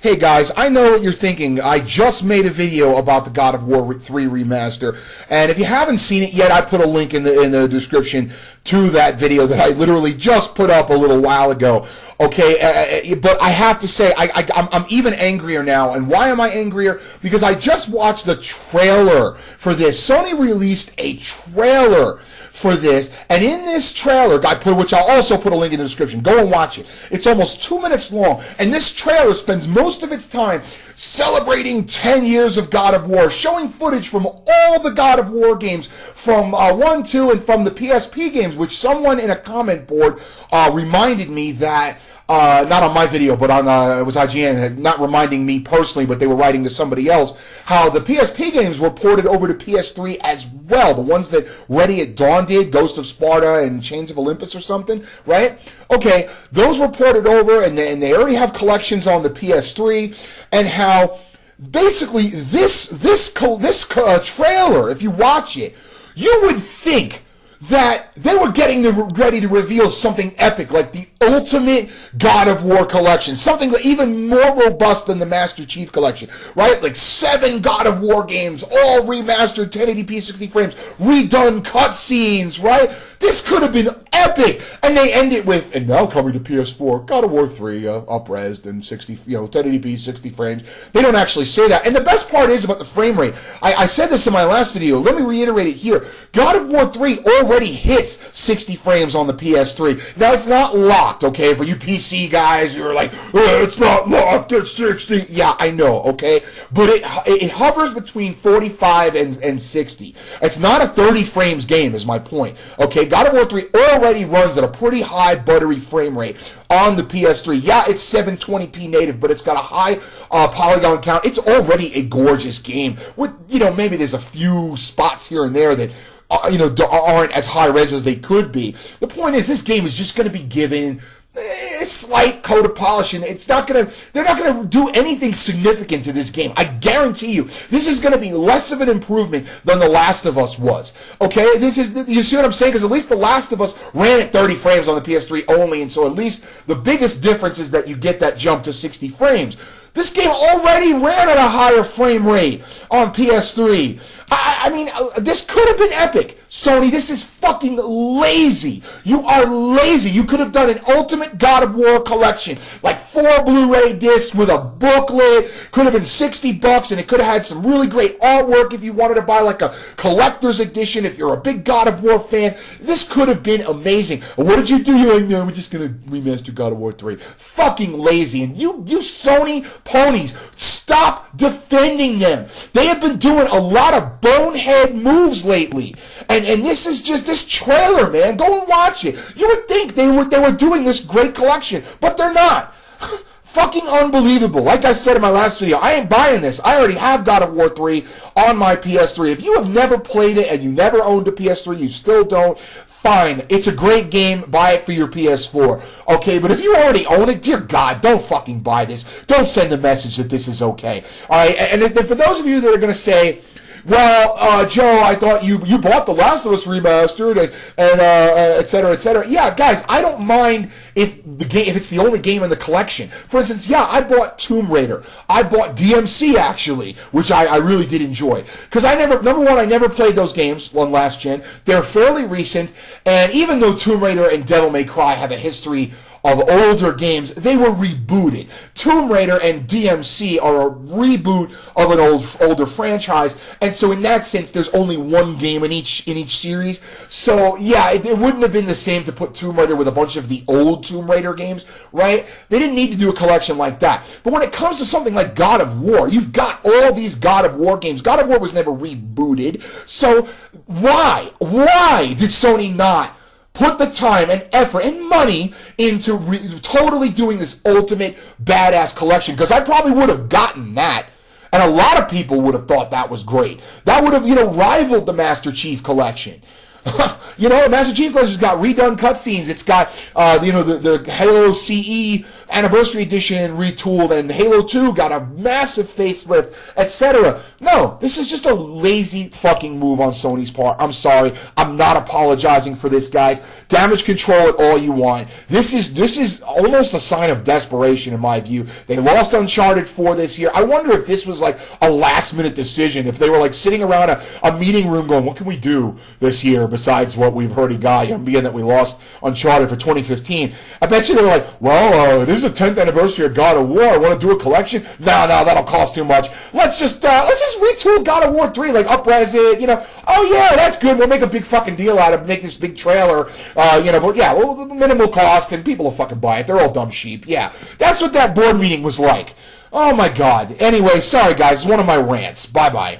Hey guys, I know what you're thinking. I just made a video about the God of War 3 remaster, and if you haven't seen it yet, I put a link in the description to that video that I literally just put up a little while ago. Okay, but I have to say, I'm even angrier now. And why am I angrier? Because I just watched the trailer for this. Sony released a trailer for this, and in this trailer, which I'll also put a link in the description, go and watch it. It's almost 2 minutes long, and this trailer spends most of its time celebrating 10 years of God of War, showing footage from all the God of War games, from 1, 2, and from the PSP games, which someone in a comment board reminded me that, not on my video, but on it was IGN, not reminding me personally, but they were writing to somebody else, how the PSP games were ported over to PS3 as well. The ones that Ready at Dawn did, Ghost of Sparta and Chains of Olympus or something, right? Okay, those were ported over, and they already have collections on the PS3, and how basically this trailer, if you watch it, you would think that they were getting ready to reveal something epic, like the ultimate God of War collection, something that even more robust than the Master Chief collection, right? Like 7 God of War games, all remastered, 1080p, 60 frames, redone cutscenes, right? This could have been epic, and they end it with, and now coming to PS4, God of War 3, up-resed and 60, 1080p, 60 frames. They don't actually say that, and the best part is about the frame rate. I said this in my last video. Let me reiterate it here. God of War 3 already hits 60 frames on the PS3. Now, it's not locked, okay? For you PC guys who are like, oh, it's not locked, it's 60. Yeah, I know, okay? But it hovers between 45 and 60. It's not a 30 frames game, is my point, okay? God of War 3 already runs at a pretty high buttery frame rate on the PS3. Yeah, it's 720p native, but it's got a high polygon count. It's already a gorgeous game. With, maybe there's a few spots here and there that aren't as high res as they could be. The point is, this game is just going to be given a slight coat of polish, and they're not gonna do anything significant to this game. I guarantee you, this is gonna be less of an improvement than The Last of Us was. Okay, you see what I'm saying? Because at least The Last of Us ran at 30 frames on the PS3 only, and so at least the biggest difference is that you get that jump to 60 frames. This game already ran at a higher frame rate on PS3. I mean, this could have been epic. Sony, this is fucking lazy. You are lazy. You could have done an Ultimate God of War collection, like 4 Blu-ray discs with a booklet. Could have been $60, and it could have had some really great artwork if you wanted to buy like a collector's edition if you're a big God of War fan. This could have been amazing. What did you do? You're like, no, we're just going to remaster God of War 3. Fucking lazy. And you Sony ponies, stop defending them. They have been doing a lot of bonehead moves lately. And this is just this trailer, man. Go and watch it. You would think they were doing this great collection, but they're not. Fucking unbelievable. Like I said in my last video, I ain't buying this. I already have God of War 3 on my PS3. If you have never played it and you never owned a PS3, you still don't, fine. It's a great game. Buy it for your PS4. Okay, but if you already own it, dear God, don't fucking buy this. Don't send the message that this is okay. All right, and for those of you that are going to say, well, Joe, I thought you bought The Last of Us remastered and et cetera, et cetera. Yeah, guys, I don't mind if it's the only game in the collection. For instance, yeah, I bought Tomb Raider. I bought DMC actually, which I really did enjoy. Because number one, I never played those games on last gen. They're fairly recent, and even though Tomb Raider and Devil May Cry have a history of older games, they were rebooted. Tomb Raider and DMC are a reboot of an older franchise, and so in that sense, there's only one game in each series. So yeah, it wouldn't have been the same to put Tomb Raider with a bunch of the old Tomb Raider games, right? They didn't need to do a collection like that. But when it comes to something like God of War, you've got all these God of War games. God of War was never rebooted, so why did Sony not put the time and effort and money into totally doing this ultimate badass collection? Because I probably would have gotten that, and a lot of people would have thought that was great. That would have, rivaled the Master Chief collection. The Master Chief collection's got redone cutscenes. It's got, the Halo CE Anniversary Edition retooled, and Halo 2 got a massive facelift, etc. No, this is just a lazy fucking move on Sony's part. I'm sorry. I'm not apologizing for this, guys. Damage control it all you want. This is almost a sign of desperation in my view. They lost Uncharted 4 this year. I wonder if this was like a last-minute decision, if they were like sitting around a meeting room going, what can we do this year besides what we've already got, being that we lost Uncharted for 2015. I bet you they were like, well, it is a 10th anniversary of God of War. I want to do a collection. No, that'll cost too much. Let's just retool God of War 3, like up-res it, Oh yeah, that's good. We'll make a big fucking deal out of it, make this big trailer, but yeah, well, minimal cost, and people will fucking buy it. They're all dumb sheep. Yeah, that's what that board meeting was like. Oh my God. Anyway, sorry guys, it's one of my rants. Bye-bye.